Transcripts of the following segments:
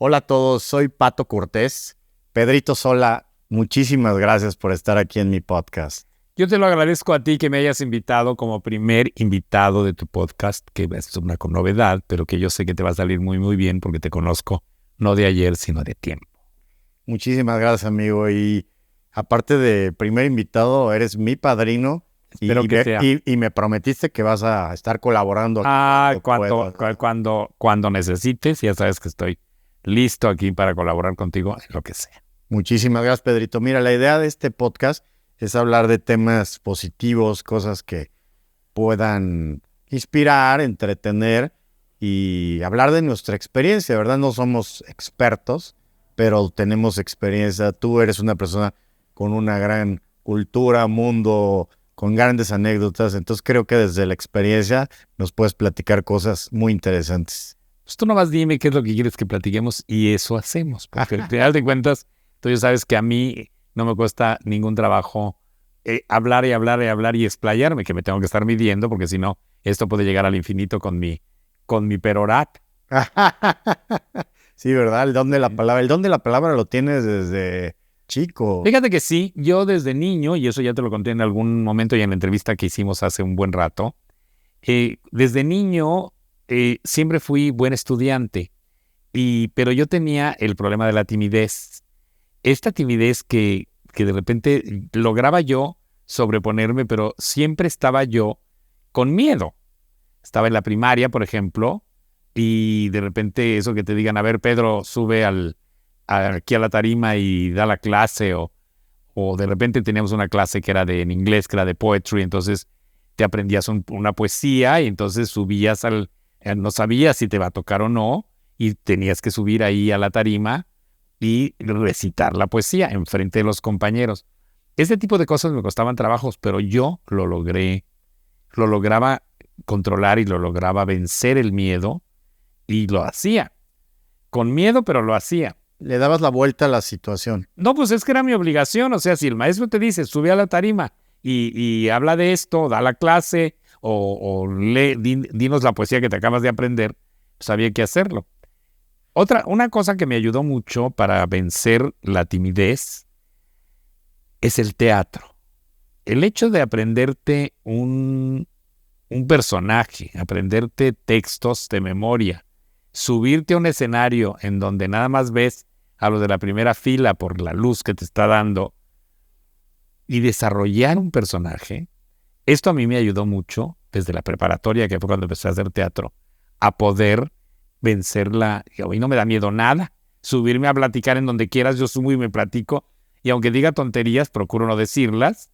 Hola a todos, soy Pato Cortés. Pedrito Sola, muchísimas gracias por estar aquí en mi podcast. Yo te lo agradezco a ti que me hayas invitado como primer invitado de tu podcast, que es una novedad, pero que yo sé que te va a salir muy, muy bien porque te conozco no de ayer, sino de tiempo. Muchísimas gracias, amigo. Y aparte de primer invitado, eres mi padrino. Espero que sea. Y me prometiste que vas a estar colaborando aquí Cuando necesites, ya sabes que estoy listo aquí para colaborar contigo en lo que sea. Muchísimas gracias, Pedrito. Mira, la idea de este podcast es hablar de temas positivos, cosas que puedan inspirar, entretener y hablar de nuestra experiencia, ¿verdad? No somos expertos, pero tenemos experiencia. Tú eres una persona con una gran cultura, mundo, con grandes anécdotas. Entonces creo que desde la experiencia nos puedes platicar cosas muy interesantes. Pues tú nomás dime qué es lo que quieres que platiquemos y eso hacemos. Porque al final de cuentas, tú ya sabes que a mí no me cuesta ningún trabajo hablar y hablar y hablar y explayarme, que me tengo que estar midiendo, porque si no, esto puede llegar al infinito con mi perorat. Sí, ¿verdad? El don de la palabra lo tienes desde chico. Fíjate que sí, yo desde niño, y eso ya te lo conté en algún momento y en la entrevista que hicimos hace un buen rato, desde niño siempre fui buen estudiante, pero yo tenía el problema de la timidez. Esta timidez que de repente lograba yo sobreponerme, pero siempre estaba yo con miedo. Estaba en la primaria, por ejemplo, y de repente eso que te digan, a ver, Pedro, sube aquí a la tarima y da la clase, o de repente teníamos una clase que era en inglés, que era de poetry, entonces te aprendías una poesía y entonces subías no sabías si te va a tocar o no, y tenías que subir ahí a la tarima y recitar la poesía enfrente de los compañeros. Ese tipo de cosas me costaban trabajos, pero yo lo lograba controlar y lo lograba vencer el miedo y lo hacía. Con miedo, pero lo hacía. Le dabas la vuelta a la situación. No, pues es que era mi obligación. O sea, si el maestro te dice, sube a la tarima y habla de esto, da la clase o dinos la poesía que te acabas de aprender, pues había que hacerlo. Una cosa que me ayudó mucho para vencer la timidez es el teatro. El hecho de aprenderte un personaje, aprenderte textos de memoria, subirte a un escenario en donde nada más ves a los de la primera fila por la luz que te está dando y desarrollar un personaje, esto a mí me ayudó mucho desde la preparatoria, que fue cuando empecé a hacer teatro, a poder vencerla. Y hoy no me da miedo nada. Subirme a platicar en donde quieras, yo subo y me platico. Y aunque diga tonterías, procuro no decirlas.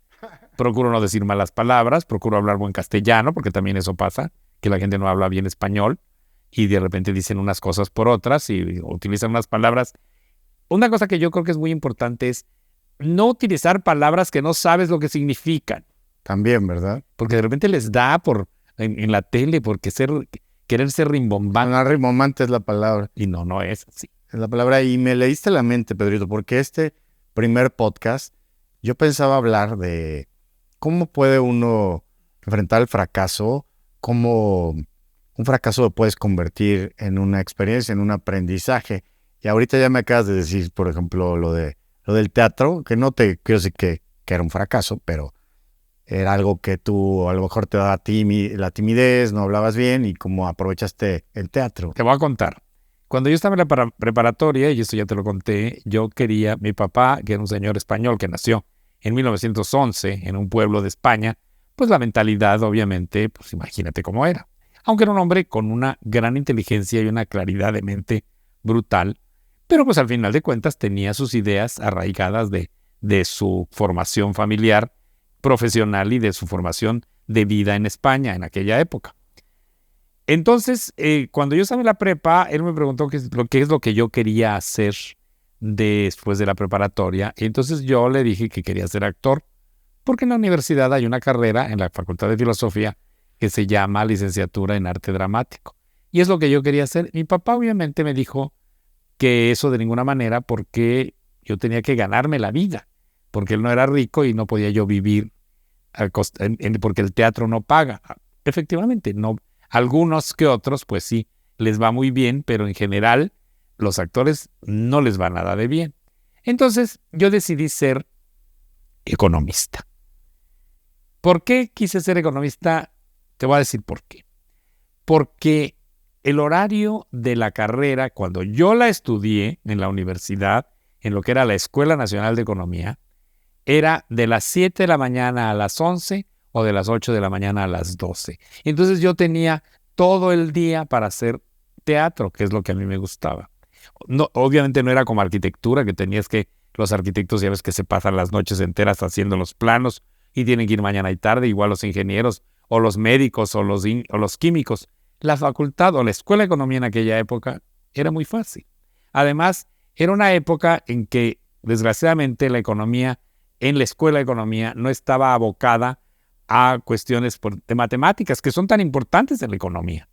Procuro no decir malas palabras. Procuro hablar buen castellano, porque también eso pasa, que la gente no habla bien español. Y de repente dicen unas cosas por otras y utilizan unas palabras. Una cosa que yo creo que es muy importante es no utilizar palabras que no sabes lo que significan. También, ¿verdad? Porque de repente les da en la tele porque querer ser rimbombante. No, rimbombante es la palabra. Y no es así. Es la palabra. Y me leíste la mente, Pedrito, porque este primer podcast yo pensaba hablar de cómo puede uno enfrentar el fracaso, cómo un fracaso lo puedes convertir en una experiencia, en un aprendizaje. Y ahorita ya me acabas de decir, por ejemplo, lo del teatro, que no te quiero decir que era un fracaso, pero era algo que tú a lo mejor te daba la timidez, no hablabas bien y cómo aprovechaste el teatro. Te voy a contar. Cuando yo estaba en la preparatoria, y esto ya te lo conté, mi papá, que era un señor español que nació en 1911 en un pueblo de España, pues la mentalidad obviamente, pues imagínate cómo era. Aunque era un hombre con una gran inteligencia y una claridad de mente brutal, pero pues al final de cuentas tenía sus ideas arraigadas de su formación familiar, profesional y de su formación de vida en España en aquella época. Entonces, cuando yo estaba en la prepa, él me preguntó qué es lo que yo quería hacer después de la preparatoria. Y entonces yo le dije que quería ser actor, porque en la universidad hay una carrera en la Facultad de Filosofía que se llama Licenciatura en Arte Dramático. Y es lo que yo quería hacer. Mi papá obviamente me dijo que eso de ninguna manera, porque yo tenía que ganarme la vida, porque él no era rico y no podía yo vivir porque el teatro no paga. Efectivamente, no. Algunos que otros, pues sí, les va muy bien, pero en general los actores no les va nada de bien. Entonces yo decidí ser economista. ¿Por qué quise ser economista? Te voy a decir por qué. Porque el horario de la carrera, cuando yo la estudié en la universidad, en lo que era la Escuela Nacional de Economía, era de las 7 de la mañana a las 11 o de las 8 de la mañana a las 12. Entonces yo tenía todo el día para hacer teatro, que es lo que a mí me gustaba. No, obviamente no era como arquitectura, que tenías que, los arquitectos ya ves que se pasan las noches enteras haciendo los planos y tienen que ir mañana y tarde, igual los ingenieros o los médicos o los químicos. La facultad o la Escuela de Economía en aquella época era muy fácil. Además, era una época en que, desgraciadamente, la economía en la Escuela de Economía no estaba abocada a cuestiones de matemáticas, que son tan importantes en la economía.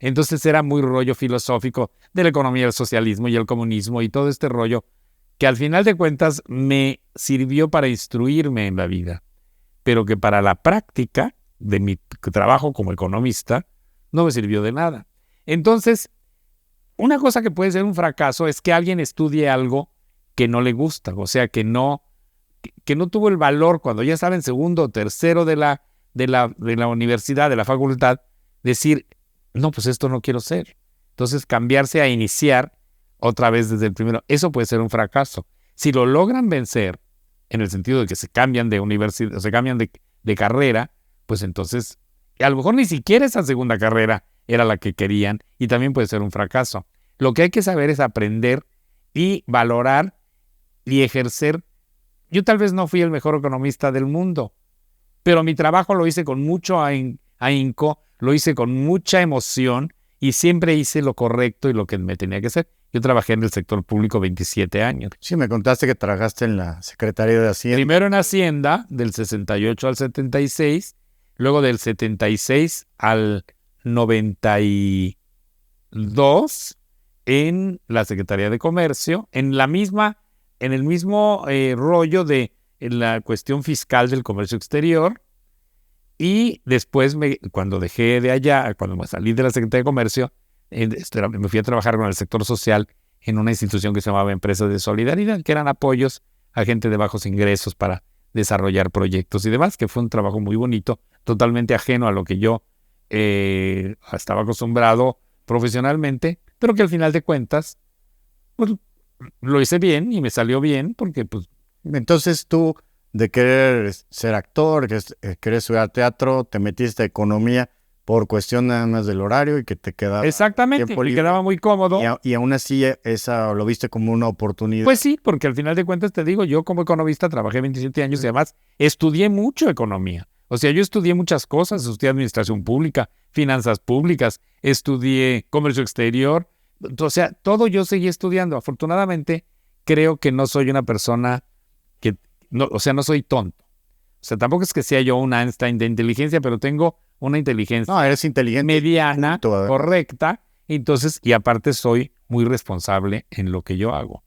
Entonces era muy rollo filosófico de la economía, el socialismo y el comunismo y todo este rollo que al final de cuentas me sirvió para instruirme en la vida, pero que para la práctica de mi trabajo como economista no me sirvió de nada. Entonces, una cosa que puede ser un fracaso es que alguien estudie algo que no le gusta, o sea, que no tuvo el valor cuando ya estaba en segundo o tercero de la universidad, de la facultad, decir, no, pues esto no quiero ser. Entonces, cambiarse a iniciar otra vez desde el primero, eso puede ser un fracaso. Si lo logran vencer, en el sentido de que se cambian de universidad, se cambian de carrera, pues entonces, a lo mejor ni siquiera esa segunda carrera era la que querían y también puede ser un fracaso. Lo que hay que saber es aprender y valorar y ejercer. Yo tal vez no fui el mejor economista del mundo, pero mi trabajo lo hice con mucho ahínco, lo hice con mucha emoción y siempre hice lo correcto y lo que me tenía que hacer. Yo trabajé en el sector público 27 años. Sí, me contaste que trabajaste en la Secretaría de Hacienda. Primero en Hacienda, del 68 al 76, luego del 76 al 92 en la Secretaría de Comercio, en el mismo rollo de en la cuestión fiscal del comercio exterior. Y después, cuando dejé de allá, cuando me salí de la Secretaría de Comercio, me fui a trabajar con el sector social en una institución que se llamaba Empresas de Solidaridad, que eran apoyos a gente de bajos ingresos para desarrollar proyectos y demás, que fue un trabajo muy bonito, totalmente ajeno a lo que yo estaba acostumbrado profesionalmente, pero que al final de cuentas, pues, lo hice bien y me salió bien, porque pues... Entonces tú, de querer ser actor, querer estudiar teatro, te metiste a economía por cuestión nada más del horario y que te quedaba Exactamente, me quedaba muy cómodo. Y aún así esa lo viste como una oportunidad. Pues sí, porque al final de cuentas te digo, yo como economista trabajé 27 años y además estudié mucho economía. O sea, yo estudié muchas cosas, estudié administración pública, finanzas públicas, estudié comercio exterior, o sea, todo yo seguí estudiando. Afortunadamente, creo que no soy una persona no soy tonto. O sea, tampoco es que sea yo un Einstein de inteligencia, pero tengo una inteligencia eres inteligente, mediana, correcta, entonces, y aparte soy muy responsable en lo que yo hago.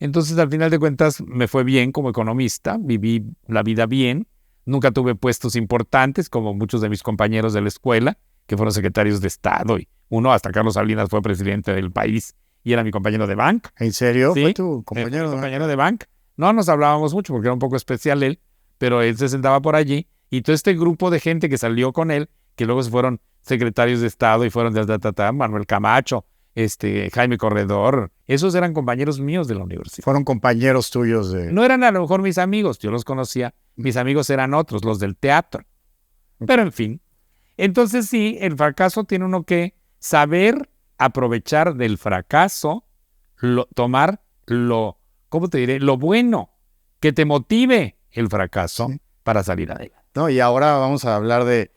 Entonces, al final de cuentas, me fue bien como economista, viví la vida bien, nunca tuve puestos importantes como muchos de mis compañeros de la escuela, que fueron secretarios de Estado, y uno, hasta Carlos Salinas, fue presidente del país y era mi compañero de banca. ¿En serio? ¿Sí? ¿Fue tu compañero de banca? No nos hablábamos mucho porque era un poco especial él, pero él se sentaba por allí y todo este grupo de gente que salió con él, que luego se fueron secretarios de Estado y fueron de Manuel Camacho, Jaime Corredor, esos eran compañeros míos de la universidad. Fueron compañeros tuyos de... No eran a lo mejor mis amigos, yo los conocía, mis amigos eran otros, los del teatro. Pero en fin, entonces sí, el fracaso tiene uno que saber aprovechar del fracaso, tomar ¿cómo te diré? Lo bueno, que te motive el fracaso para salir adelante. No, y ahora vamos a hablar de,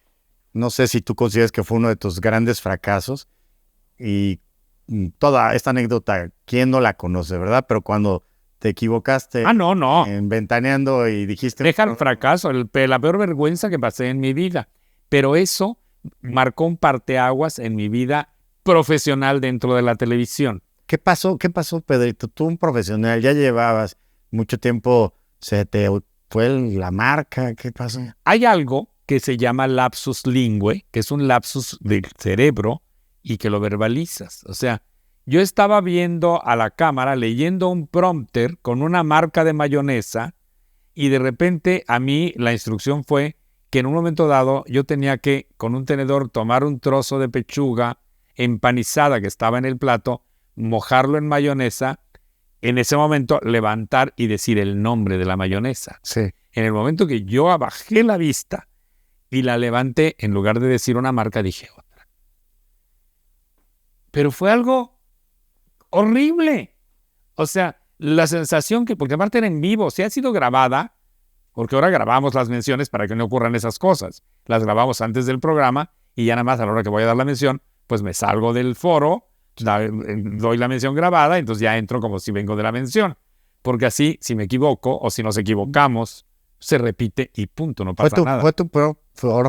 no sé si tú consideras que fue uno de tus grandes fracasos y toda esta anécdota, ¿quién no la conoce, verdad? Pero cuando te equivocaste en Ventaneando y dijiste... Deja el fracaso, la peor vergüenza que pasé en mi vida. Pero eso marcó un parteaguas en mi vida profesional dentro de la televisión. ¿Qué pasó, Pedrito? Tú, un profesional, ya llevabas mucho tiempo, se te fue la marca, ¿qué pasó? Hay algo que se llama lapsus lingüe, que es un lapsus del cerebro y que lo verbalizas. O sea, Yo estaba viendo a la cámara, leyendo un prompter con una marca de mayonesa y de repente a mí la instrucción fue que en un momento dado yo tenía que con un tenedor tomar un trozo de pechuga empanizada que estaba en el plato, mojarlo en mayonesa, en ese momento levantar y decir el nombre de la mayonesa. Sí. En el momento que yo bajé la vista y la levanté, en lugar de decir una marca, dije otra. Pero fue algo horrible. O sea, la sensación que, porque aparte era en vivo, si ha sido grabada, porque ahora grabamos las menciones para que no ocurran esas cosas. Las grabamos antes del programa y ya nada más a la hora que voy a dar la mención, pues me salgo del foro, doy la mención grabada, entonces ya entro como si vengo de la mención. Porque así, si me equivoco o si nos equivocamos, se repite y punto, no pasa nada. ¿Fue tu peor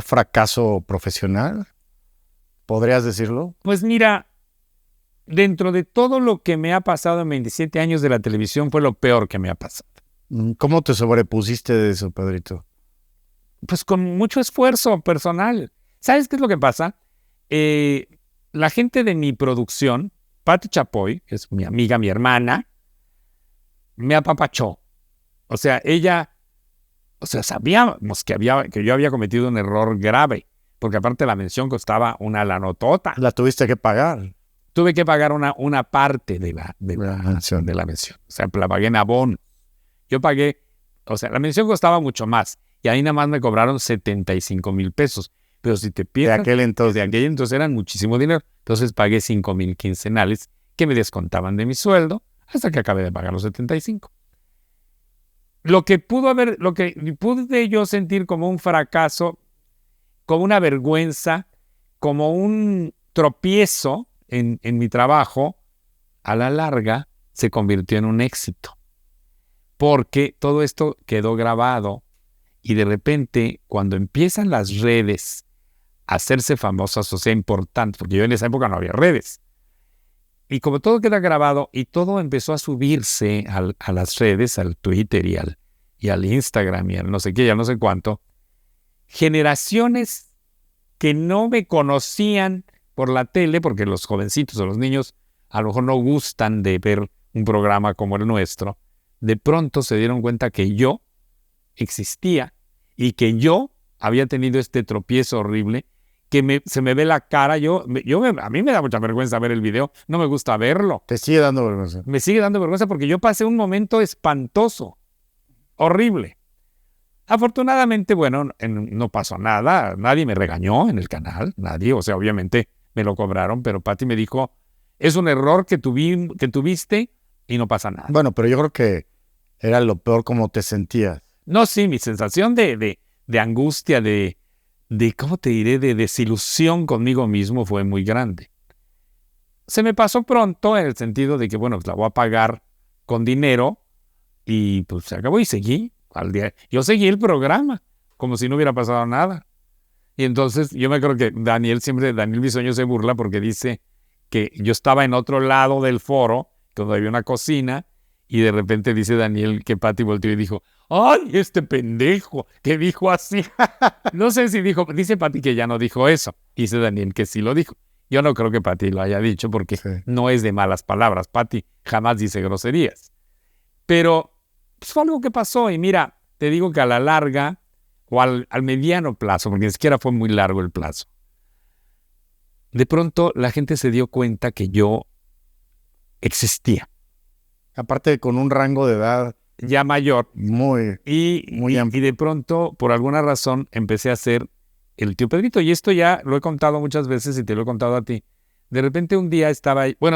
fracaso profesional? ¿Podrías decirlo? Pues mira, dentro de todo lo que me ha pasado en 27 años de la televisión, fue lo peor que me ha pasado. ¿Cómo te sobrepusiste de eso, Pedrito? Pues con mucho esfuerzo personal. ¿Sabes qué es lo que pasa? La gente de mi producción, Pati Chapoy, que es mi amiga, mi hermana, me apapachó. O sea, ella, sabíamos que yo había cometido un error grave, porque aparte la mención costaba una lanotota. La tuviste que pagar. Tuve que pagar una parte de la mención. O sea, la pagué en abono. Yo pagué, o sea, la mención costaba mucho más y ahí nada más me cobraron 75,000 pesos. Pero si te piensas, de aquel entonces eran muchísimo dinero. Entonces pagué 5,000 quincenales que me descontaban de mi sueldo hasta que acabé de pagar los 75. Lo que pude yo sentir como un fracaso, como una vergüenza, como un tropiezo en mi trabajo, a la larga se convirtió en un éxito. Porque todo esto quedó grabado y de repente cuando empiezan las redes a hacerse famosas, o sea, importantes, porque yo en esa época no había redes, y como todo queda grabado y todo empezó a subirse a las redes, al Twitter y al Instagram y al no sé qué, ya no sé cuánto, generaciones que no me conocían por la tele, porque los jovencitos o los niños a lo mejor no gustan de ver un programa como el nuestro, de pronto se dieron cuenta que yo existía y que yo había tenido este tropiezo horrible, que se me ve la cara. A mí me da mucha vergüenza ver el video, no me gusta verlo. ¿Te sigue dando vergüenza? Me sigue dando vergüenza porque yo pasé un momento espantoso, horrible. Afortunadamente, bueno, no pasó nada, nadie me regañó en el canal, nadie, o sea, obviamente me lo cobraron, pero Pati me dijo, es un error que tuviste y no pasa nada. Bueno, pero yo creo que era lo peor como te sentías. No, sí, mi sensación de angustia, de ¿cómo te diré?, de desilusión conmigo mismo fue muy grande. Se me pasó pronto en el sentido de que, bueno, pues la voy a pagar con dinero y pues se acabó y seguí. Yo seguí el programa como si no hubiera pasado nada. Y entonces yo me creo que Daniel Bisoño se burla porque dice que yo estaba en otro lado del foro, donde había una cocina, y de repente dice Daniel que Pati volteó y dijo, ¡ay, este pendejo! Que dijo así. No sé si dice Pati que ya no dijo eso. Dice Daniel que sí lo dijo. Yo no creo que Pati lo haya dicho porque no es de malas palabras. Pati jamás dice groserías. Pero pues, fue algo que pasó y mira, te digo que a la larga o al mediano plazo, porque ni siquiera fue muy largo el plazo, de pronto la gente se dio cuenta que yo existía. Aparte con un rango de edad ya mayor. Muy amplio. Y de pronto, por alguna razón, empecé a ser el tío Pedrito. Y esto ya lo he contado muchas veces y te lo he contado a ti. De repente un día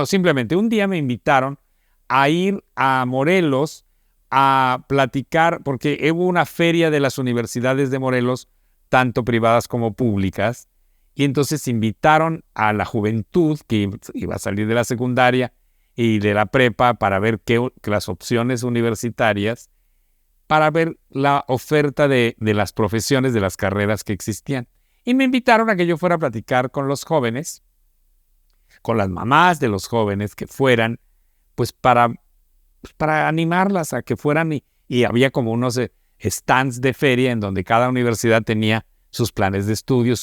simplemente un día me invitaron a ir a Morelos a platicar, porque hubo una feria de las universidades de Morelos, tanto privadas como públicas, y entonces invitaron a la juventud que iba a salir de la secundaria y de la prepa para ver las opciones universitarias, para ver la oferta de las profesiones, de las carreras que existían. Y me invitaron a que yo fuera a platicar con los jóvenes, con las mamás de los jóvenes que fueran, pues para animarlas a que fueran y había como unos stands de feria en donde cada universidad tenía sus planes de estudios,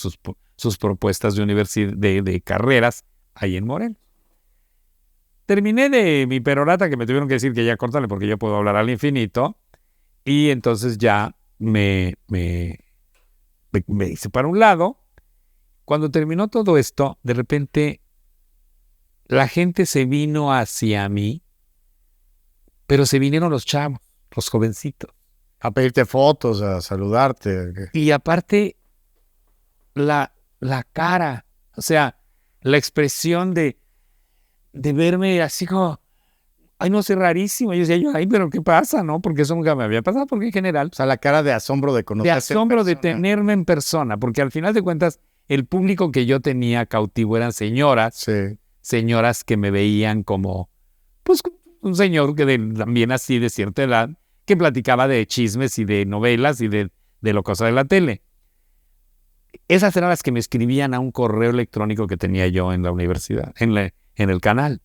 sus propuestas de carreras ahí en Morelos. terminé de mi perorata, que me tuvieron que decir que ya cortarle porque yo puedo hablar al infinito. Y entonces ya me hice para un lado. Cuando terminó todo esto, de repente la gente se vino hacia mí, pero se vinieron los chavos, los jovencitos. A pedirte fotos, a saludarte. Y aparte, la cara, o sea, la expresión de verme así como, ay, no sé, rarísimo. Yo decía, ay, pero ¿qué pasa? ¿No? Porque eso nunca me había pasado, porque en general... O sea, la cara de asombro de De conocerte. asombro de tenerme en persona, porque al final de cuentas, el público que yo tenía cautivo eran señoras, Sí. señoras que me veían como, pues, un señor que también así de cierta edad, que platicaba de chismes y de novelas y de lo cosa de la tele. Esas eran las que me escribían a un correo electrónico que tenía yo en la universidad, en el canal.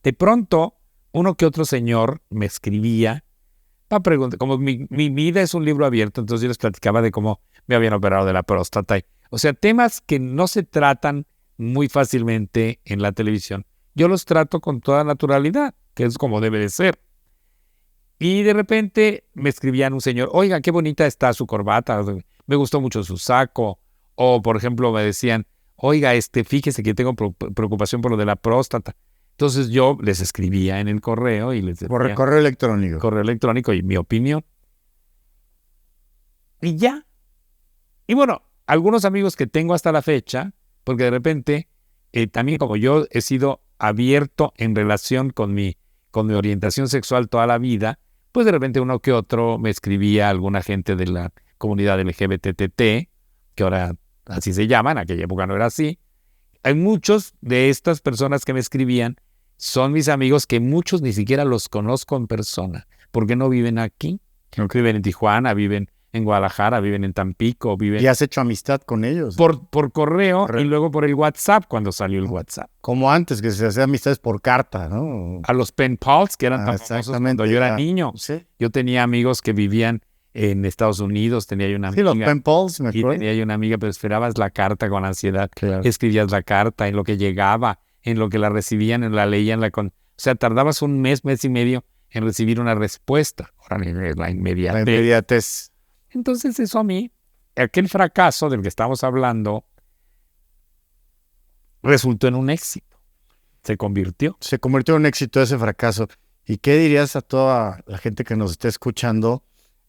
De pronto, uno que otro señor me escribía para preguntar, como mi vida es un libro abierto, entonces yo les platicaba de cómo me habían operado de la próstata. O sea, temas que no se tratan muy fácilmente en la televisión. Yo los trato con toda naturalidad, que es como debe de ser. Y de repente me escribían un señor, oiga, qué bonita está su corbata, me gustó mucho su saco. O, por ejemplo, me decían, oiga, fíjese que tengo preocupación por lo de la próstata. Entonces yo les escribía en el correo y les decía... Por correo electrónico. Correo electrónico y mi opinión. Y ya. Y bueno, algunos amigos que tengo hasta la fecha, porque de repente, también como yo he sido abierto en relación con mi orientación sexual toda la vida, pues de repente uno que otro me escribía alguna gente de la comunidad LGBTT, que ahora así se llama, en aquella época no era así. Hay muchos de estas personas que me escribían, son mis amigos que muchos ni siquiera los conozco en persona, porque no viven aquí. Viven en Tijuana, viven en Guadalajara, viven en Tampico, viven... ¿Y has hecho amistad con ellos? Por correo y luego por el WhatsApp, cuando salió el WhatsApp. Como antes, que se hacían amistades por carta, ¿no? A los pen pals, que eran tan famosos cuando yo era niño. Sí. Yo tenía amigos que vivían en Estados Unidos, tenía yo una amiga. Sí, los pen pals, me acuerdo. Y tenía yo una amiga, pero esperabas la carta con ansiedad. Claro. Escribías la carta, en lo que llegaba, en lo que la recibían, en la leían, o sea, tardabas un mes y medio en recibir una respuesta. Ahora la inmediatez. La inmediatez. Entonces eso a mí, aquel fracaso del que estamos hablando, resultó en un éxito. Se convirtió. Se convirtió en un éxito ese fracaso. ¿Y qué dirías a toda la gente que nos esté escuchando?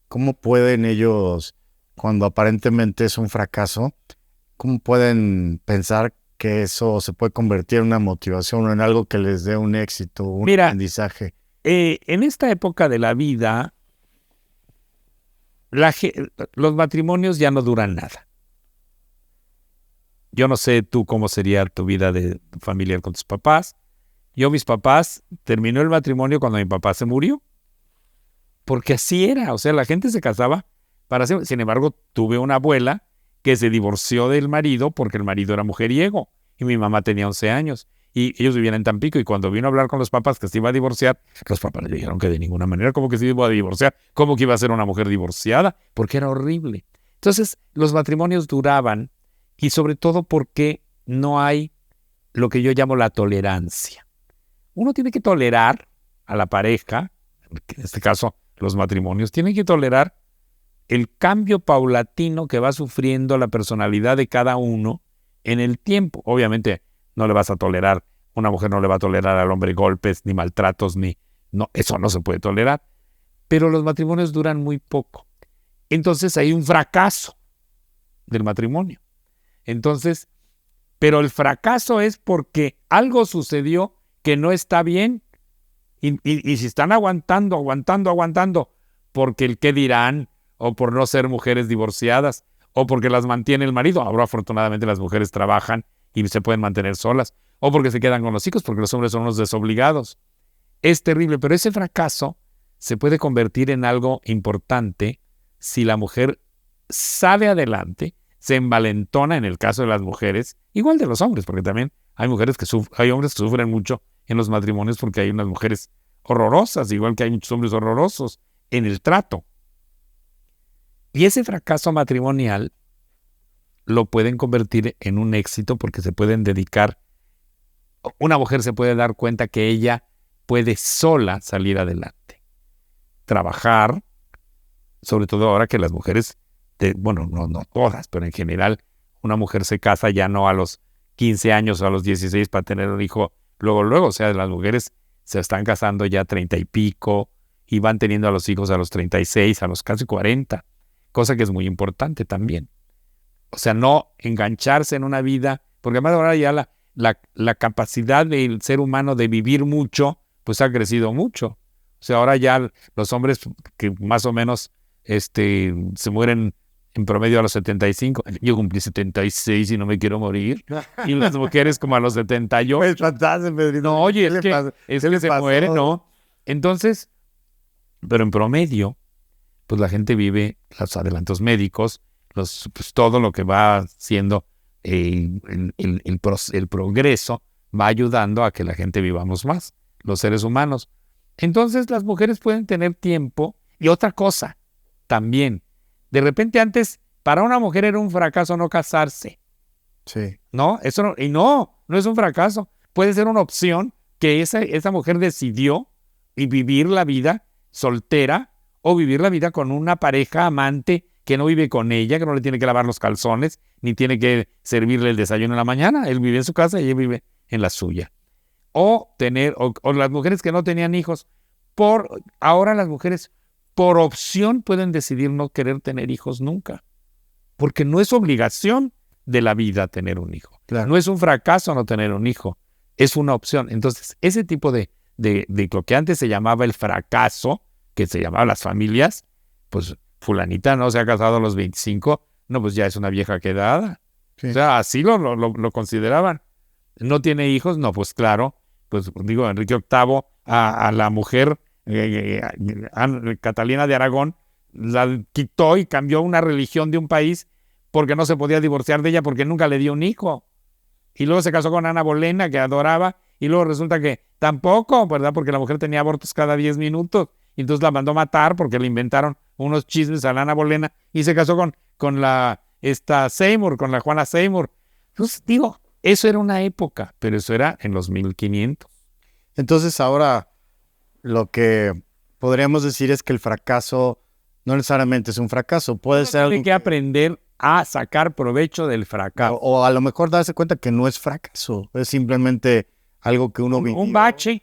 ¿Cómo pueden ellos, cuando aparentemente es un fracaso, cómo pueden pensar que eso se puede convertir en una motivación o en algo que les dé un éxito, un aprendizaje? En esta época de la vida, los matrimonios ya no duran nada. Yo no sé tú cómo sería tu vida de familiar con tus papás. Mis papás, terminó el matrimonio cuando mi papá se murió. Porque así era, o sea, la gente se casaba para siempre. Sin embargo, tuve una abuela que se divorció del marido porque el marido era mujeriego y mi mamá tenía 11 años. Y ellos vivían en Tampico y cuando vino a hablar con los papás que se iba a divorciar, los papás le dijeron que de ninguna manera, como que se iba a divorciar, como que iba a ser una mujer divorciada, porque era horrible. Entonces, los matrimonios duraban y sobre todo porque no hay lo que yo llamo la tolerancia. Uno tiene que tolerar a la pareja, en este caso los matrimonios, tienen que tolerar el cambio paulatino que va sufriendo la personalidad de cada uno en el tiempo. Obviamente no le vas a tolerar, una mujer no le va a tolerar al hombre golpes, ni maltratos, no, eso no se puede tolerar. Pero los matrimonios duran muy poco. Entonces hay un fracaso del matrimonio. Entonces, pero el fracaso es porque algo sucedió que no está bien. Y si están aguantando, porque el qué dirán, o por no ser mujeres divorciadas, o porque las mantiene el marido, ahora afortunadamente las mujeres trabajan y se pueden mantener solas, o porque se quedan con los hijos, porque los hombres son unos desobligados. Es terrible, pero ese fracaso se puede convertir en algo importante si la mujer sale adelante, se envalentona en el caso de las mujeres, igual de los hombres, porque también hay hombres que sufren mucho en los matrimonios porque hay unas mujeres horrorosas, igual que hay muchos hombres horrorosos en el trato. Y ese fracaso matrimonial lo pueden convertir en un éxito porque se pueden dedicar una mujer se puede dar cuenta que ella puede sola salir adelante. Trabajar, sobre todo ahora que las mujeres, bueno, no todas, pero en general, una mujer se casa ya no a los 15 años o a los 16 para tener un hijo luego. O sea, las mujeres se están casando ya 30 y pico y van teniendo a los hijos a los 36, a los casi 40, cosa que es muy importante también. O sea, no engancharse en una vida, porque además ahora ya la capacidad del ser humano de vivir mucho, pues ha crecido mucho. O sea, ahora ya los hombres que más o menos se mueren en promedio a los 75. Yo cumplí 76 y no me quiero morir. Y las mujeres como a los 78. Pues fantástico, Pedrito. No, oye, es que se mueren, ¿no? Entonces, pero en promedio, pues la gente vive los adelantos médicos, pues todo lo que va siendo el progreso va ayudando a que la gente vivamos más, los seres humanos. Entonces las mujeres pueden tener tiempo. Y otra cosa, también, de repente antes, para una mujer era un fracaso no casarse. Sí. ¿No? Eso no es un fracaso. Puede ser una opción que esa mujer decidió y vivir la vida soltera o vivir la vida con una pareja amante que no vive con ella, que no le tiene que lavar los calzones, ni tiene que servirle el desayuno en la mañana. Él vive en su casa y ella vive en la suya. O las mujeres que no tenían hijos. Ahora las mujeres por opción pueden decidir no querer tener hijos nunca. Porque no es obligación de la vida tener un hijo. Claro. No es un fracaso no tener un hijo. Es una opción. Entonces, ese tipo de lo que antes se llamaba el fracaso, que se llamaba las familias, pues fulanita no se ha casado a los 25, no, pues ya es una vieja quedada. Sí. O sea, así lo consideraban. ¿No tiene hijos? No, pues claro. Pues digo, Enrique VIII a la mujer Catalina de Aragón la quitó y cambió una religión de un país porque no se podía divorciar de ella porque nunca le dio un hijo. Y luego se casó con Ana Bolena, que adoraba, y luego resulta que tampoco, ¿verdad? Porque la mujer tenía abortos cada 10 minutos. Y entonces la mandó matar porque le inventaron unos chismes a la Ana Bolena y se casó con Seymour, con la Juana Seymour. Entonces, digo, eso era una época, pero eso era en los 1500. Entonces ahora lo que podríamos decir es que el fracaso no necesariamente es un fracaso. Puede ser algo Tiene que aprender a sacar provecho del fracaso. O a lo mejor darse cuenta que no es fracaso. Es simplemente algo que uno vivió. Un bache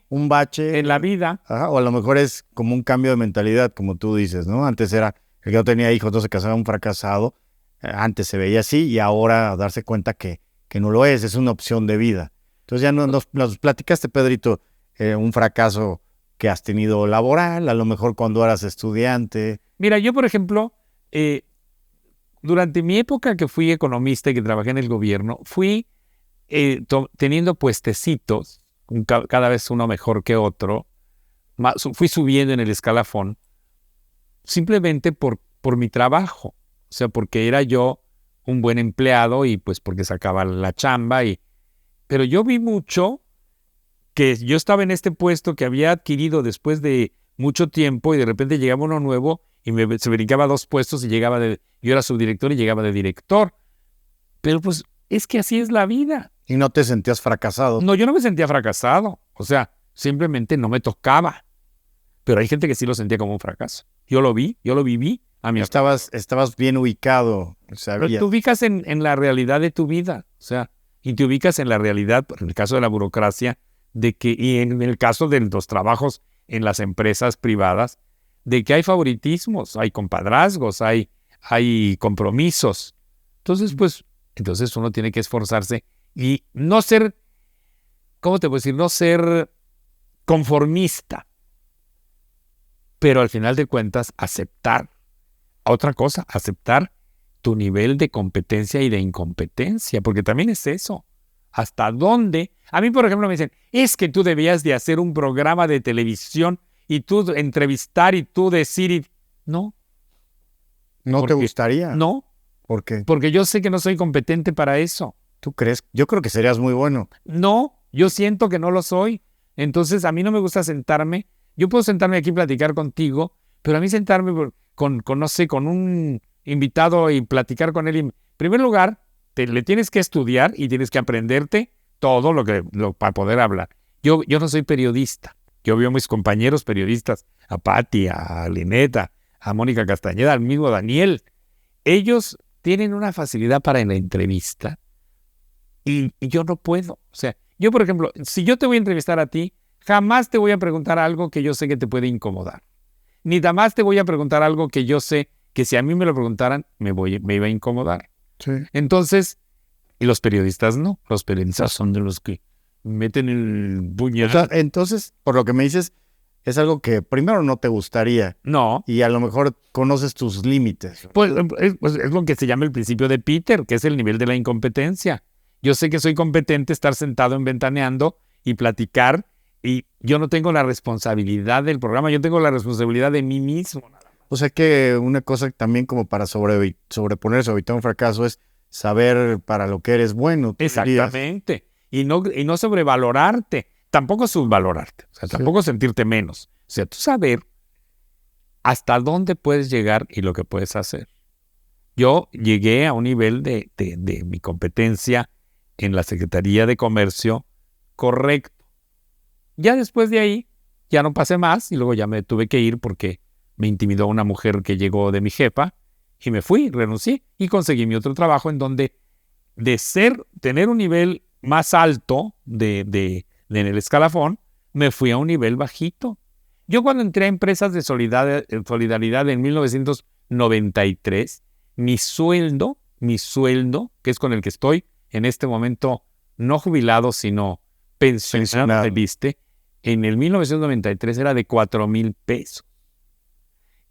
en la vida. Ajá, o a lo mejor es como un cambio de mentalidad, como tú dices, ¿no? Antes era el que no tenía hijos, no se casaba, un fracasado. Antes se veía así y ahora darse cuenta que no lo es una opción de vida. Entonces ya nos platicaste, Pedrito, un fracaso que has tenido laboral, a lo mejor cuando eras estudiante. Mira, yo por ejemplo, durante mi época que fui economista y que trabajé en el gobierno, fui teniendo puestecitos, cada vez uno mejor que otro, fui subiendo en el escalafón, simplemente por mi trabajo, o sea, porque era yo un buen empleado y pues porque sacaba la chamba. Pero yo vi mucho que yo estaba en este puesto que había adquirido después de mucho tiempo y de repente llegaba uno nuevo y se brincaba 2 puestos y yo era subdirector y llegaba de director. Pero pues es que así es la vida. ¿Y no te sentías fracasado? No, yo no me sentía fracasado. O sea, simplemente no me tocaba. Pero hay gente que sí lo sentía como un fracaso. Yo lo viví. Estabas bien ubicado. Pero te ubicas en la realidad de tu vida. O sea, y te ubicas en la realidad, en el caso de la burocracia, y en el caso de los trabajos en las empresas privadas, de que hay favoritismos, hay compadrazgos, hay compromisos. Entonces, pues, uno tiene que esforzarse y no ser, ¿cómo te puedo decir? No ser conformista, pero al final de cuentas aceptar. Otra cosa, aceptar tu nivel de competencia y de incompetencia, porque también es eso. ¿Hasta dónde? A mí, por ejemplo, me dicen, es que tú debías de hacer un programa de televisión y tú entrevistar y tú decir, no. ¿No te gustaría? No. ¿Por qué? Porque yo sé que no soy competente para eso. ¿Tú crees? Yo creo que serías muy bueno. No, yo siento que no lo soy. Entonces, a mí no me gusta sentarme. Yo puedo sentarme aquí y platicar contigo, pero a mí sentarme con un invitado y platicar con él. En primer lugar, le tienes que estudiar y tienes que aprenderte todo para poder hablar. Yo no soy periodista. Yo veo a mis compañeros periodistas, a Pati, a Lineta, a Mónica Castañeda, al mismo Daniel. Ellos tienen una facilidad para en la entrevista y yo no puedo. O sea, yo, por ejemplo, si yo te voy a entrevistar a ti, jamás te voy a preguntar algo que yo sé que te puede incomodar. Ni jamás te voy a preguntar algo que yo sé que si a mí me lo preguntaran, me iba a incomodar. Sí. Entonces, y los periodistas no. Los periodistas son de los que meten el puñal. O sea, entonces, por lo que me dices, es algo que primero no te gustaría. No. Y a lo mejor conoces tus límites. Pues es lo que se llama el principio de Peter, que es el nivel de la incompetencia. Yo sé que soy competente estar sentado en Ventaneando y platicar, y yo no tengo la responsabilidad del programa, yo tengo la responsabilidad de mí mismo. O sea que una cosa también como para sobreponerse o evitar un fracaso es saber para lo que eres bueno. Exactamente. Y no sobrevalorarte, tampoco subvalorarte, o sea, tampoco sentirte menos. O sea, tú saber hasta dónde puedes llegar y lo que puedes hacer. Yo llegué a un nivel de mi competencia en la Secretaría de Comercio correcto. Ya después de ahí, ya no pasé más y luego ya me tuve que ir porque me intimidó una mujer que llegó de mi jefa y me fui, renuncié y conseguí mi otro trabajo en donde tener un nivel más alto en el escalafón, me fui a un nivel bajito. Yo cuando entré a empresas de solidaridad en 1993, mi sueldo, que es con el que estoy en este momento, no jubilado, sino pensionado, ¿viste? En el 1993 era de 4,000 pesos.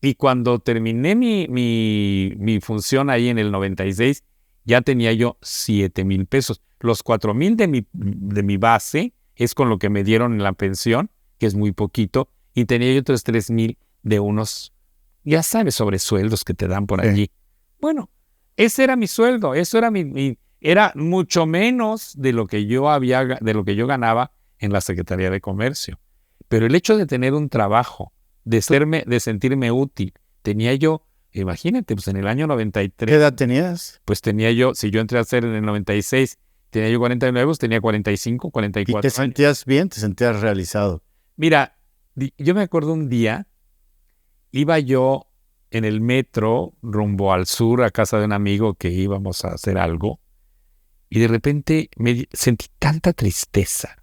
Y cuando terminé mi función ahí en el 96, ya tenía yo 7,000 pesos. Los 4,000 de mi base es con lo que me dieron en la pensión, que es muy poquito, y tenía yo otros 3,000 de unos, ya sabes, sobresueldos que te dan por allí. Bueno, ese era mi sueldo, eso era era mucho menos de lo que yo ganaba en la Secretaría de Comercio. Pero el hecho de tener un trabajo, de sentirme útil, tenía yo, imagínate, pues en el año 93. ¿Qué edad tenías? Pues tenía yo, si yo entré a hacer en el 96, tenía yo 49, pues tenía 45, 44 ¿Y te sentías bien? ¿Te sentías realizado? Mira, yo me acuerdo un día, iba yo en el metro rumbo al sur a casa de un amigo que íbamos a hacer algo y de repente sentí tanta tristeza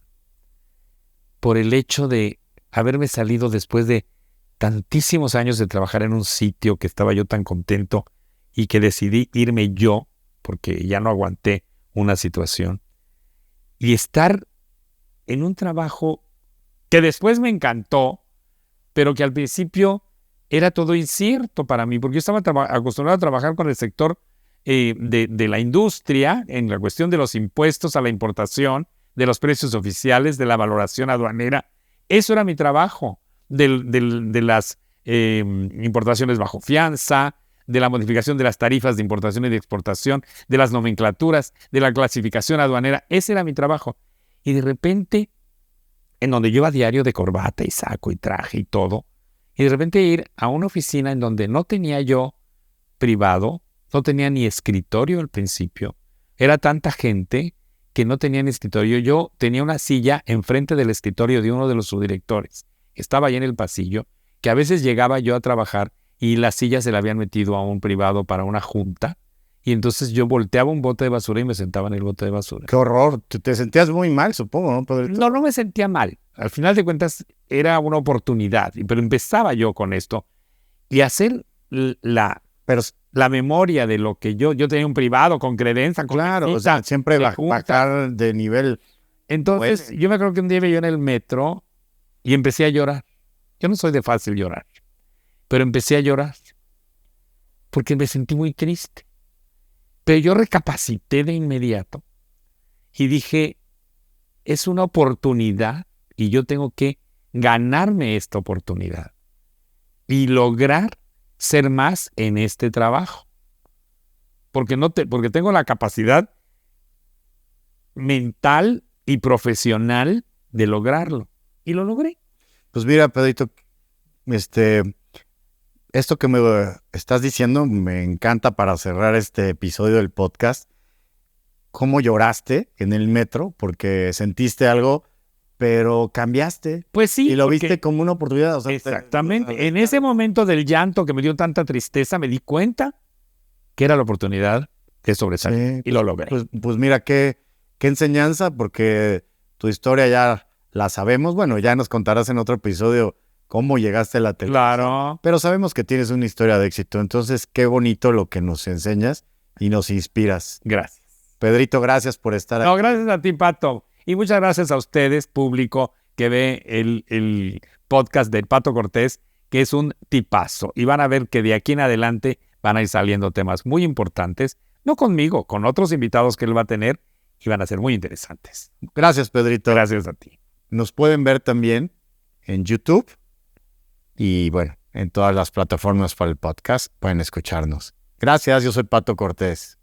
por el hecho de haberme salido después de tantísimos años de trabajar en un sitio que estaba yo tan contento y que decidí irme yo porque ya no aguanté una situación y estar en un trabajo que después me encantó, pero que al principio era todo incierto para mí, porque yo estaba acostumbrado a trabajar con el sector de la industria, en la cuestión de los impuestos a la importación, de los precios oficiales, de la valoración aduanera. Eso era mi trabajo, de las importaciones bajo fianza, de la modificación de las tarifas de importación y de exportación, de las nomenclaturas, de la clasificación aduanera. Ese era mi trabajo. Y de repente, en donde yo iba a diario de corbata y saco y traje y todo, y de repente ir a una oficina en donde no tenía yo privado, no tenía ni escritorio al principio. Era tanta gente que no tenía ni escritorio. Yo tenía una silla enfrente del escritorio de uno de los subdirectores. Estaba ahí en el pasillo, que a veces llegaba yo a trabajar y la silla se la habían metido a un privado para una junta. Y entonces yo volteaba un bote de basura y me sentaba en el bote de basura. ¡Qué horror! Te sentías muy mal, supongo, ¿no, Pedrito? No me sentía mal. Al final de cuentas era una oportunidad. Pero empezaba yo con esto. Y hacer la memoria de lo que yo tenía un privado con credencia. Claro, o sea, siempre bajar de nivel. Entonces, yo me acuerdo que un día iba yo en el metro y empecé a llorar. Yo no soy de fácil llorar, pero empecé a llorar porque me sentí muy triste. Pero yo recapacité de inmediato y dije, es una oportunidad y yo tengo que ganarme esta oportunidad y lograr ser más en este trabajo. Porque tengo la capacidad mental y profesional de lograrlo. Y lo logré. Pues mira, Pedrito, esto que me estás diciendo me encanta para cerrar este episodio del podcast. cómo lloraste en el metro porque sentiste algo, pero cambiaste. Pues sí. Y lo porque- viste como una oportunidad. O sea, Exactamente. En ese momento del llanto que me dio tanta tristeza, me di cuenta que era la oportunidad de sobresalir. Sí, Y lo logré. pues mira, qué enseñanza, porque tu historia ya la sabemos. Bueno, ya nos contarás en otro episodio cómo llegaste a la televisión. Claro. Pero sabemos que tienes una historia de éxito. Entonces, qué bonito lo que nos enseñas y nos inspiras. Gracias. Pedrito, gracias por estar aquí. No, gracias a ti, Pato. Y muchas gracias a ustedes, público, que ve el podcast del Pato Cortés, que es un tipazo. Y van a ver que de aquí en adelante van a ir saliendo temas muy importantes, no conmigo, con otros invitados que él va a tener, y van a ser muy interesantes. Gracias, Pedrito. Gracias a ti. Nos pueden ver también en YouTube y, bueno, en todas las plataformas para el podcast pueden escucharnos. Gracias, yo soy Pato Cortés.